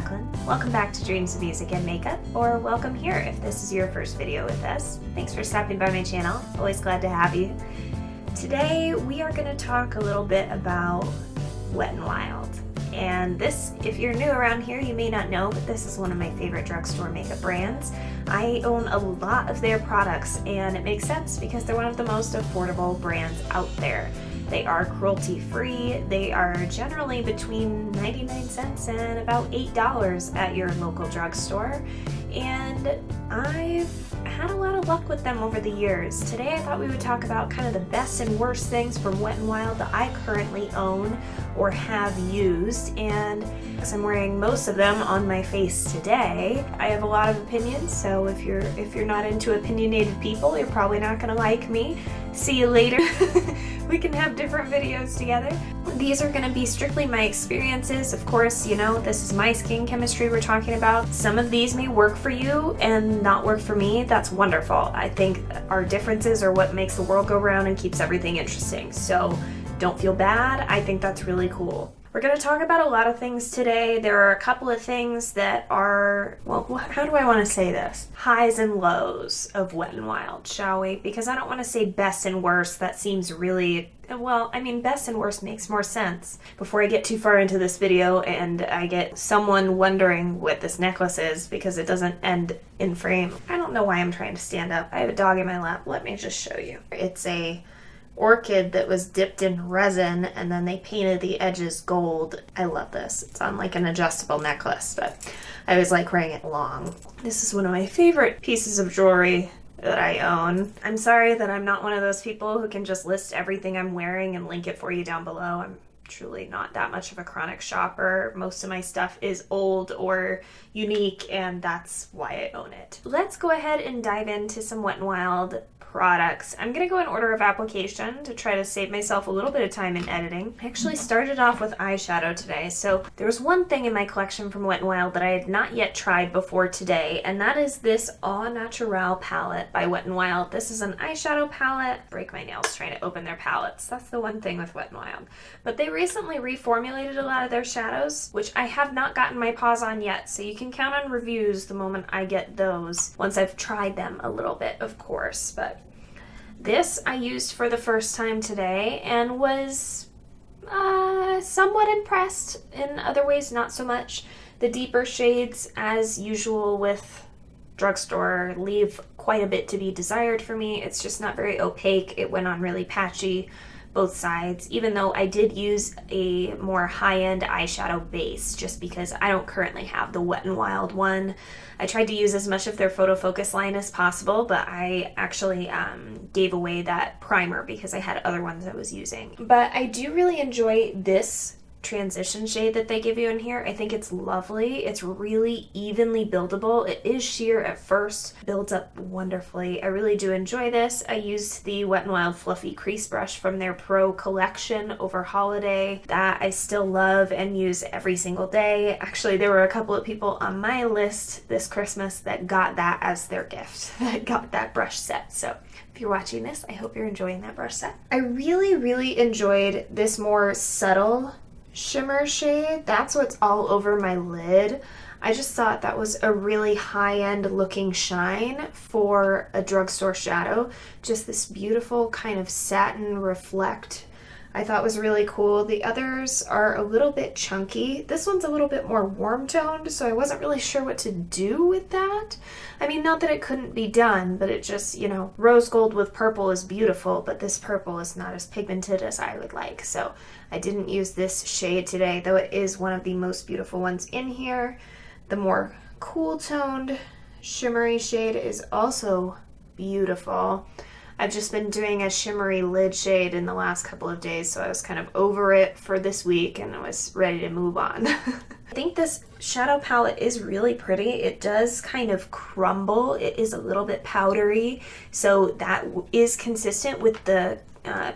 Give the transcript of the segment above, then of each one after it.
Jacqueline. Welcome back to Dreams of Music and Makeup, or welcome here if this is your first video with us. Thanks for stopping by my channel. Always glad to have you. Today we are going to talk a little bit about Wet n Wild. And this, if you're new around here, you may not know, but this is one of my favorite drugstore makeup brands. I own a lot of their products, and it makes sense because they're one of the most affordable brands out there. They are cruelty-free. They are generally between 99 cents and about $8 at your local drugstore. And I've had a lot of luck with them over the years. Today I thought we would talk about kind of the best and worst things from Wet n Wild that I currently own or have used, and because I'm wearing most of them on my face today, I have a lot of opinions, so if you're not into opinionated people, you're probably not gonna like me. See you later. We can have different videos together. These are gonna be strictly my experiences. Of course, you know, this is my skin chemistry we're talking about. Some of these may work for you and not work for me. That's wonderful. I think our differences are what makes the world go round and keeps everything interesting. So don't feel bad. I think that's really cool. We're going to talk about a lot of things today. There are a couple of things that are, well, how do I want to say this? Highs and lows of Wet n Wild, shall we? Because I don't want to say best and worst. That seems really, well, I mean, best and worst makes more sense. Before I get too far into this video and I get someone wondering what this necklace is because it doesn't end in frame. I don't know why I'm trying to stand up. I have a dog in my lap. Let me just show you. It's a orchid that was dipped in resin and then they painted the edges gold. I love this. It's on like an adjustable necklace, but I always like wearing it long. This is one of my favorite pieces of jewelry that I own. I'm sorry that I'm not one of those people who can just list everything I'm wearing and link it for you down below. I'm truly not that much of a chronic shopper. Most of my stuff is old or unique, and that's why I own it. Let's go ahead and dive into some Wet n Wild products. I'm gonna go in order of application to try to save myself a little bit of time in editing. I actually started off with eyeshadow today. So there's one thing in my collection from Wet n Wild that I had not yet tried before today, and that is this Au Naturel palette by Wet n Wild. This is an eyeshadow palette. Break my nails trying to open their palettes. That's the one thing with Wet n Wild. But they recently reformulated a lot of their shadows, which I have not gotten my paws on yet, so you can count on reviews the moment I get those, once I've tried them a little bit, of course. But this I used for the first time today and was somewhat impressed. In other ways, not so much. The deeper shades, as usual with drugstore, leave quite a bit to be desired for me. It's just not very opaque. It went on really patchy both sides, even though I did use a more high-end eyeshadow base just because I don't currently have the Wet n Wild one. I tried to use as much of their photo focus line as possible, but I actually gave away that primer because I had other ones I was using. But I do really enjoy this transition shade that they give you in here. I think it's lovely. It's really evenly buildable. It is sheer at first, builds up wonderfully. I really do enjoy this. I used the Wet n Wild Fluffy Crease Brush from their Pro collection over holiday. That I still love and use every single day. Actually, there were a couple of people on my list this Christmas that got that as their gift, that got that brush set. So if you're watching this, I hope you're enjoying that brush set. I really enjoyed this more subtle shimmer shade. That's what's all over my lid. I just thought that was a really high-end looking shine for a drugstore shadow. Just this beautiful kind of satin reflect I thought was really cool. The others are a little bit chunky. This one's a little bit more warm toned, so I wasn't really sure what to do with that. I mean, not that it couldn't be done, but it just, you know, rose gold with purple is beautiful, but this purple is not as pigmented as I would like. So I didn't use this shade today, though it is one of the most beautiful ones in here. The more cool toned shimmery shade is also beautiful. I've just been doing a shimmery lid shade in the last couple of days, so I was kind of over it for this week and I was ready to move on. I think this shadow palette is really pretty. It does kind of crumble. It is a little bit powdery, so that is consistent with the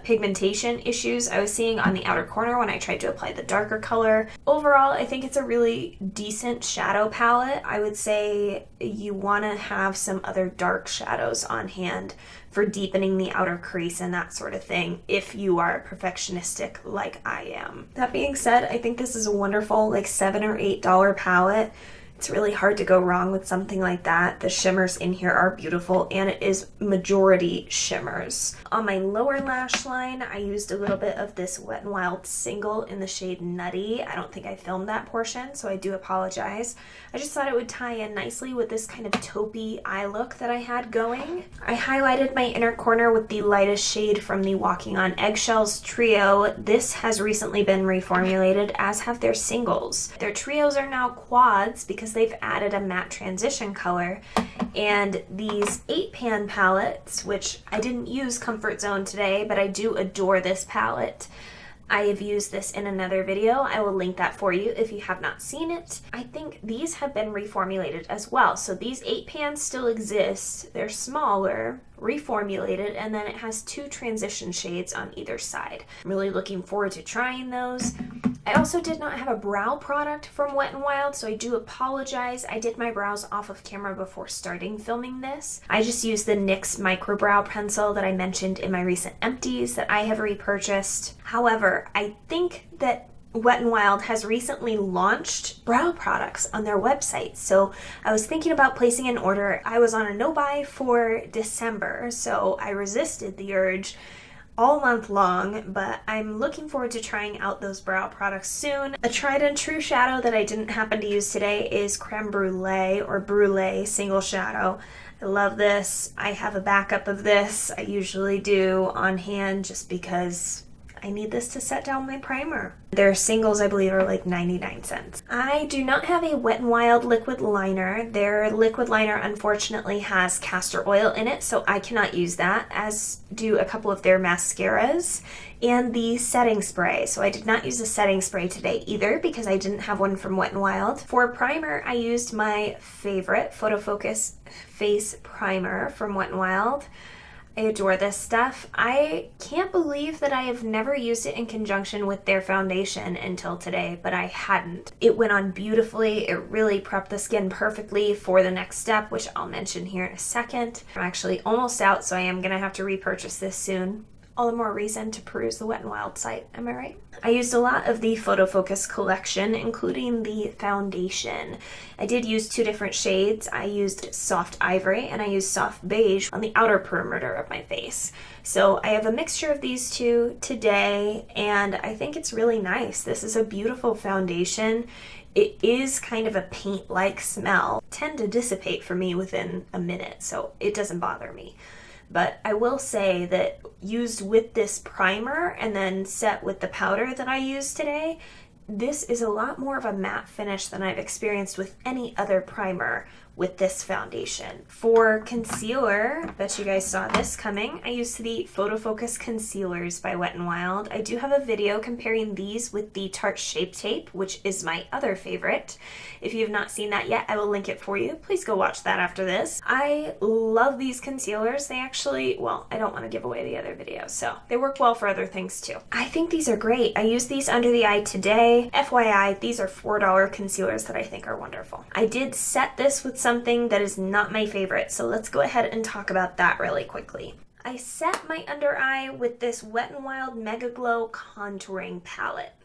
pigmentation issues I was seeing on the outer corner when I tried to apply the darker color. Overall, I think it's a really decent shadow palette. I would say you want to have some other dark shadows on hand for deepening the outer crease and that sort of thing if you are perfectionistic like I am. That being said, I think this is a wonderful like $7 or $8 palette. It's really hard to go wrong with something like that. The shimmers in here are beautiful, and it is majority shimmers. On my lower lash line, I used a little bit of this Wet n Wild single in the shade Nutty. I don't think I filmed that portion, so I do apologize. I just thought it would tie in nicely with this kind of taupey eye look that I had going. I highlighted my inner corner with the lightest shade from the Walking on Eggshells trio. This has recently been reformulated, as have their singles. Their trios are now quads because they've added a matte transition color, and these 8-pan palettes, which I didn't use Comfort Zone today, but I do adore this palette. I have used this in another video. I will link that for you if you have not seen it. I think these have been reformulated as well. So these 8 pans still exist. They're smaller, reformulated, and then it has 2 transition shades on either side. I'm really looking forward to trying those. I also did not have a brow product from Wet n Wild, so I do apologize. I did my brows off of camera before starting filming this. I just used the NYX Micro Brow Pencil that I mentioned in my recent empties that I have repurchased. However, I think that Wet n Wild has recently launched brow products on their website, so I was thinking about placing an order. I was on a no-buy for December, so I resisted the urge all month long, but I'm looking forward to trying out those brow products soon. A tried and true shadow that I didn't happen to use today is Creme Brulee or Brulee Single Shadow. I love this. I have a backup of this. I usually do on hand just because I need this to set down my primer. Their singles, I believe, are like 99 cents. I do not have a Wet n Wild liquid liner. Their liquid liner unfortunately has castor oil in it, so I cannot use that, as do a couple of their mascaras and the setting spray. So I did not use a setting spray today either because I didn't have one from Wet n Wild. For primer, I used my favorite Photo Focus Face Primer from Wet n Wild. I adore this stuff. I can't believe that I have never used it in conjunction with their foundation until today, but I hadn't. It went on beautifully. It really prepped the skin perfectly for the next step, which I'll mention here in a second. I'm actually almost out, so I am gonna have to repurchase this soon. All the more reason to peruse the Wet n Wild site, am I right? I used a lot of the Photo Focus collection, including the foundation. I did use 2 different shades. I used Soft Ivory and I used Soft Beige on the outer perimeter of my face. So I have a mixture of these 2 today, and I think it's really nice. This is a beautiful foundation. It is kind of a paint-like smell. Tend to dissipate for me within a minute, so it doesn't bother me. But I will say that used with this primer and then set with the powder that I used today, this is a lot more of a matte finish than I've experienced with any other primer with this foundation. For concealer, bet you guys saw this coming, I used the Photo Focus Concealers by Wet n Wild. I do have a video comparing these with the Tarte Shape Tape, which is my other favorite. If you have not seen that yet, I will link it for you. Please go watch that after this. I love these concealers. They actually, well, I don't want to give away the other video, so they work well for other things too. I think these are great. I used these under the eye today. FYI, these are $4 concealers that I think are wonderful. I did set this with something that is not my favorite, so let's go ahead and talk about that really quickly. I set my under eye with this Wet n Wild Mega Glow Contouring Palette.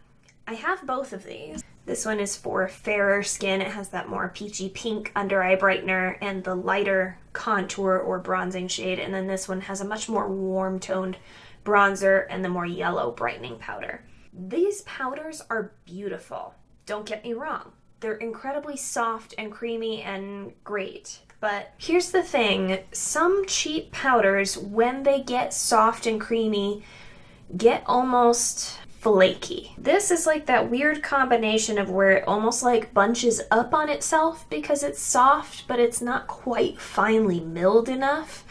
I have both of these. This one is for fairer skin. It has that more peachy pink under eye brightener and the lighter contour or bronzing shade, and then this one has a much more warm toned bronzer and the more yellow brightening powder. These powders are beautiful. Don't get me wrong. They're incredibly soft and creamy and great. But here's the thing, some cheap powders, when they get soft and creamy, get almost flaky. This is like that weird combination of where it almost like bunches up on itself because it's soft, but it's not quite finely milled enough.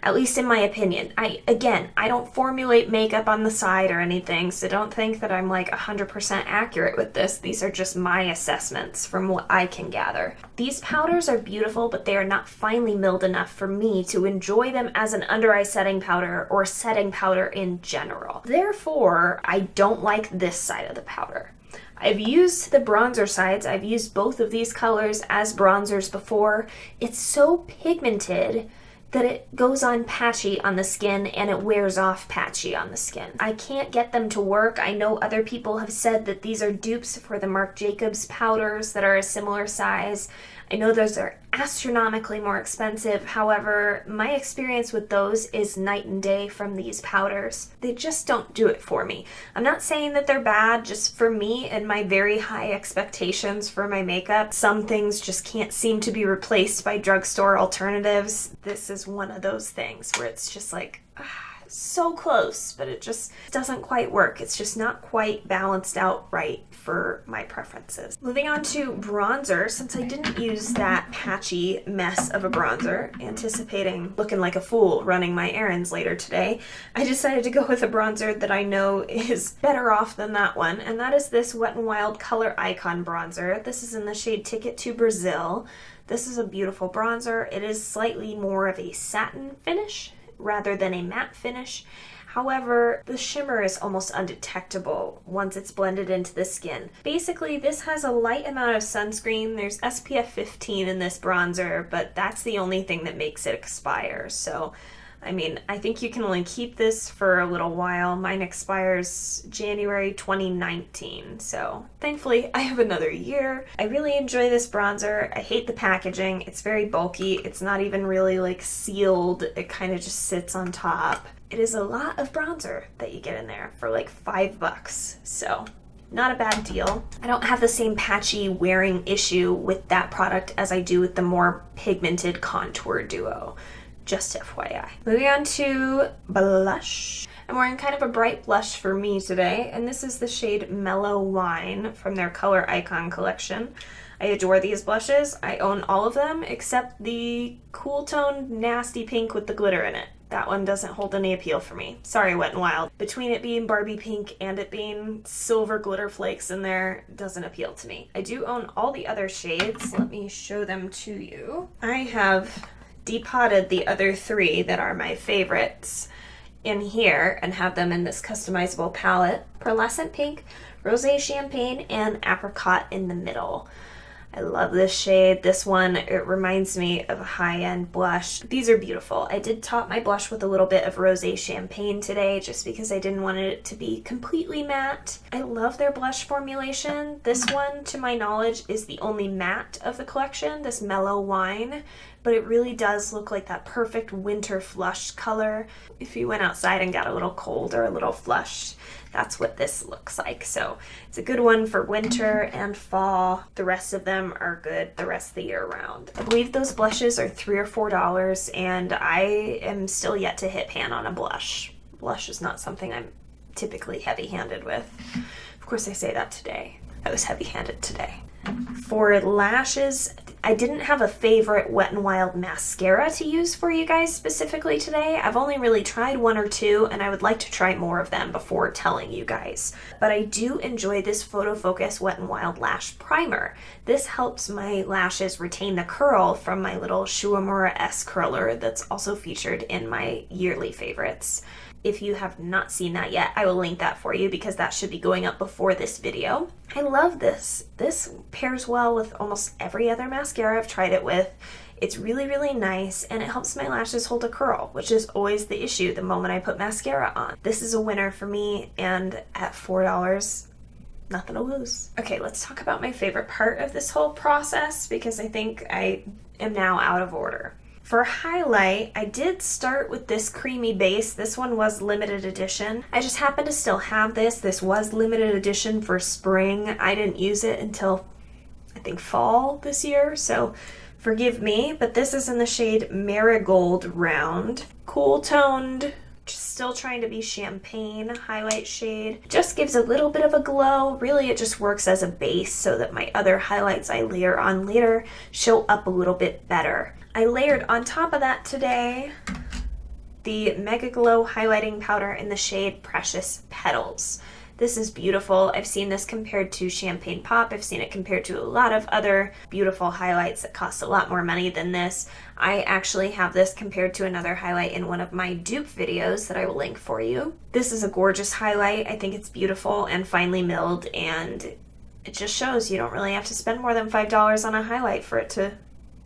at least in my opinion. Again, I don't formulate makeup on the side or anything, so don't think that I'm like 100% accurate with this. These are just my assessments from what I can gather. These powders are beautiful, but they are not finely milled enough for me to enjoy them as an under eye setting powder or setting powder in general. Therefore, I don't like this side of the powder. I've used the bronzer sides. I've used both of these colors as bronzers before. It's so pigmented that it goes on patchy on the skin and it wears off patchy on the skin. I can't get them to work. I know other people have said that these are dupes for the Marc Jacobs powders that are a similar size. I know those are astronomically more expensive. However, my experience with those is night and day from these powders. They just don't do it for me. I'm not saying that they're bad, just for me and my very high expectations for my makeup, some things just can't seem to be replaced by drugstore alternatives. This is one of those things where it's just like, so close, but it just doesn't quite work. It's just not quite balanced out right for my preferences. Moving on to bronzer, since I didn't use that patchy mess of a bronzer, anticipating looking like a fool running my errands later today, I decided to go with a bronzer that I know is better off than that one, and that is this Wet n Wild Color Icon bronzer. This is in the shade Ticket to Brazil. This is a beautiful bronzer. It is slightly more of a satin finish rather than a matte finish. However, the shimmer is almost undetectable once it's blended into the skin. Basically, this has a light amount of sunscreen. There's SPF 15 in this bronzer, but that's the only thing that makes it expire. So, I mean, I think you can only keep this for a little while. Mine expires January 2019, so thankfully I have another year. I really enjoy this bronzer. I hate the packaging. It's very bulky. It's not even really like sealed. It kind of just sits on top. It is a lot of bronzer that you get in there for like $5, so not a bad deal. I don't have the same patchy wearing issue with that product as I do with the more pigmented Contour Duo. Just FYI. Moving on to blush. I'm wearing kind of a bright blush for me today, and this is the shade Mellow Wine from their Color Icon collection. I adore these blushes. I own all of them except the cool toned nasty pink with the glitter in it. That one doesn't hold any appeal for me. Sorry, Wet n Wild. Between it being Barbie pink and it being silver glitter flakes in there, it doesn't appeal to me. I do own all the other shades. Let me show them to you. I have depotted the other three that are my favorites in here and have them in this customizable palette. Pearlescent Pink, Rosé Champagne, and Apri-Cot in the middle. I love this shade. This one, it reminds me of a high-end blush. These are beautiful. I did top my blush with a little bit of Rosé Champagne today just because I didn't want it to be completely matte. I love their blush formulation. This one, to my knowledge, is the only matte of the collection, this Mellow Wine, but it really does look like that perfect winter flush color. If you went outside and got a little cold or a little flushed, that's what this looks like. So it's a good one for winter and fall. The rest of them are good the rest of the year round. I believe those blushes are $3 or $4, and I am still yet to hit pan on a blush. Blush is not something I'm typically heavy-handed with. Of course, I say that today. I was heavy-handed today. For lashes, I didn't have a favorite Wet n Wild mascara to use for you guys specifically today. I've only really tried one or two, and I would like to try more of them before telling you guys. But I do enjoy this Photo Focus Wet n Wild Lash Primer. This helps my lashes retain the curl from my little Shuamura S curler that's also featured in my yearly favorites. If you have not seen that yet, I will link that for you because that should be going up before this video. I love this. This pairs well with almost every other mascara I've tried it with. It's really, really nice, and it helps my lashes hold a curl, which is always the issue the moment I put mascara on. This is a winner for me, and at $4, nothing to lose. Okay, let's talk about my favorite part of this whole process because I think I am now out of order. For highlight, I did start with this creamy base. This one was limited edition. I just happen to still have this. This was limited edition for spring. I didn't use it until, I think, fall this year, so forgive me. But this is in the shade Marigold Round. Cool toned, just still trying to be champagne highlight shade. Just gives a little bit of a glow. Really, it just works as a base so that my other highlights I layer on later show up a little bit better. I layered on top of that today the Mega Glow Highlighting Powder in the shade Precious Petals. This is beautiful. I've seen this compared to Champagne Pop. I've seen it compared to a lot of other beautiful highlights that cost a lot more money than this. I actually have this compared to another highlight in one of my dupe videos that I will link for you. This is a gorgeous highlight. I think it's beautiful and finely milled, and it just shows you don't really have to spend more than $5 on a highlight for it to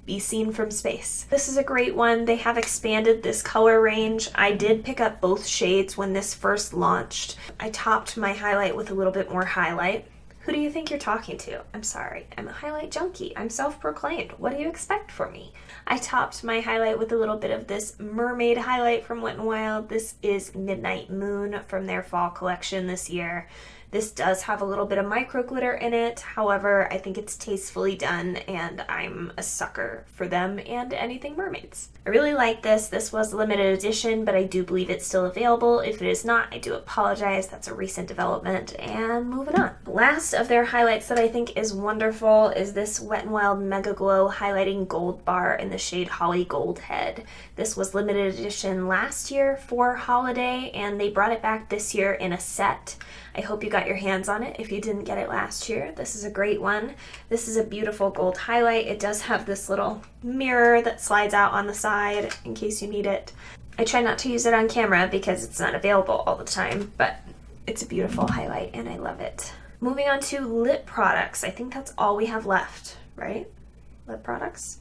be seen from space. This is a great one. They have expanded this color range. I did pick up both shades when this first launched. I topped my highlight with a little bit more highlight. Who do you think you're talking to? I'm sorry, I'm a highlight junkie. I'm self-proclaimed. What do you expect from me? I topped my highlight with a little bit of this mermaid highlight from Wet n Wild. This is Midnight Moon from their fall collection this year. This does have a little bit of micro glitter in it. However, I think it's tastefully done, and I'm a sucker for them and anything mermaids. I really like this. This was a limited edition, but I do believe it's still available. If it is not, I do apologize. That's a recent development. And moving on. Last of their highlights that I think is wonderful is this Wet n Wild Mega Glow Highlighting Gold Bar in the shade Holly Goldhead. This was limited edition last year for holiday, and they brought it back this year in a set. I hope you got your hands on it if you didn't get it last year. This is a great one. This is a beautiful gold highlight. It does have this little mirror that slides out on the side in case you need it. I try not to use it on camera because it's not available all the time, but it's a beautiful highlight and I love it. Moving on to lip products. I think that's all we have left, right? Lip products.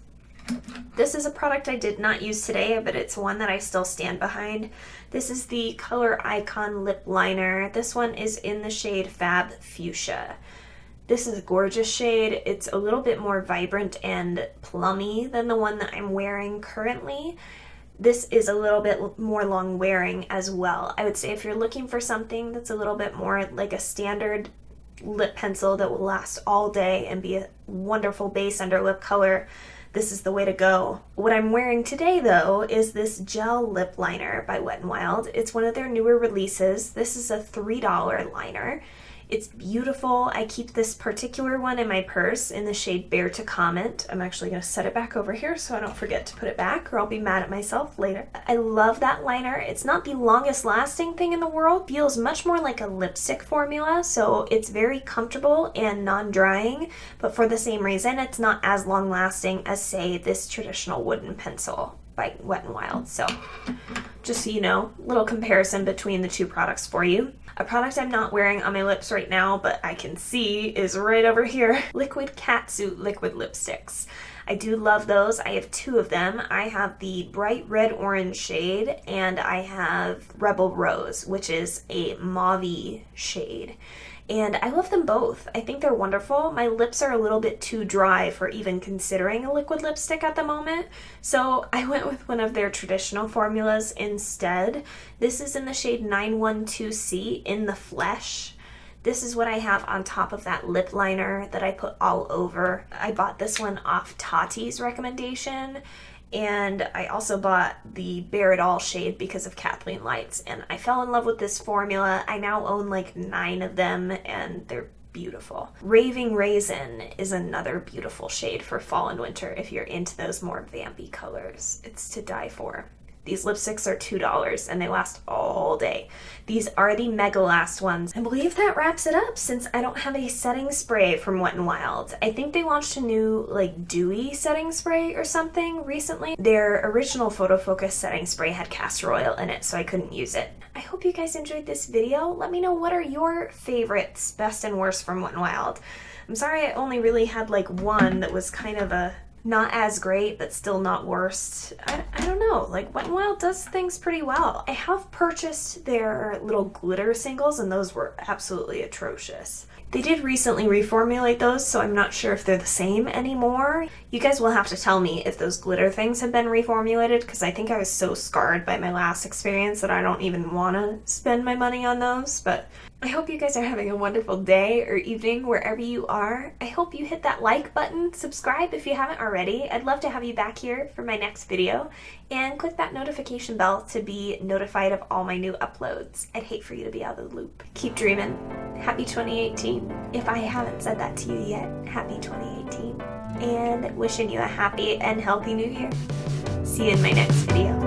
This is a product I did not use today, but it's one that I still stand behind. This is the Color Icon Lip Liner. This one is in the shade Fab Fuchsia. This is a gorgeous shade. It's a little bit more vibrant and plummy than the one that I'm wearing currently. This is a little bit more long wearing as well. I would say if you're looking for something that's a little bit more like a standard lip pencil that will last all day and be a wonderful base under lip color, this is the way to go. What I'm wearing today though is this gel lip liner by Wet n Wild. It's one of their newer releases. This is a $3 liner. It's beautiful. I keep this particular one in my purse in the shade Bear to Comment. I'm actually going to set it back over here so I don't forget to put it back or I'll be mad at myself later. I love that liner. It's not the longest lasting thing in the world. It feels much more like a lipstick formula, so it's very comfortable and non-drying, but for the same reason, it's not as long lasting as, say, this traditional wooden pencil by Wet n Wild. So just so you know, little comparison between the two products for you. A product I'm not wearing on my lips right now, but I can see is right over here. Liquid Catsuit Liquid Lipsticks. I do love those. I have two of them. I have the bright red orange shade and I have Rebel Rose, which is a mauve-y shade. And I love them both. I think they're wonderful. My lips are a little bit too dry for even considering a liquid lipstick at the moment, so I went with one of their traditional formulas instead. This is in the shade 912C in the Flesh. This is what I have on top of that lip liner that I put all over. I bought this one off Tati's recommendation, and I also bought the Bare It All shade because of Kathleen Lights, and I fell in love with this formula. I now own like 9 of them and they're beautiful. Raving Raisin is another beautiful shade for fall and winter if you're into those more vampy colors. It's to die for. These lipsticks are $2 and they last all day. These are the Mega Last ones. I believe that wraps it up since I don't have a setting spray from Wet n Wild. I think they launched a new like dewy setting spray or something recently. Their original Photo Focus setting spray had castor oil in it, so I couldn't use it. I hope you guys enjoyed this video. Let me know what are your favorites, best and worst from Wet n Wild. I'm sorry I only really had like one that was kind of a not as great, but still not worst. I don't know, like Wet n Wild does things pretty well. I have purchased their little glitter singles and those were absolutely atrocious. They did recently reformulate those, so I'm not sure if they're the same anymore. You guys will have to tell me if those glitter things have been reformulated, because I think I was so scarred by my last experience that I don't even want to spend my money on those, but I hope you guys are having a wonderful day or evening wherever you are. I hope you hit that like button, subscribe if you haven't already. I'd love to have you back here for my next video, and click that notification bell to be notified of all my new uploads. I'd hate for you to be out of the loop. Keep dreaming. Happy 2018. If I haven't said that to you yet, happy 2018. And wishing you a happy and healthy new year. See you in my next video.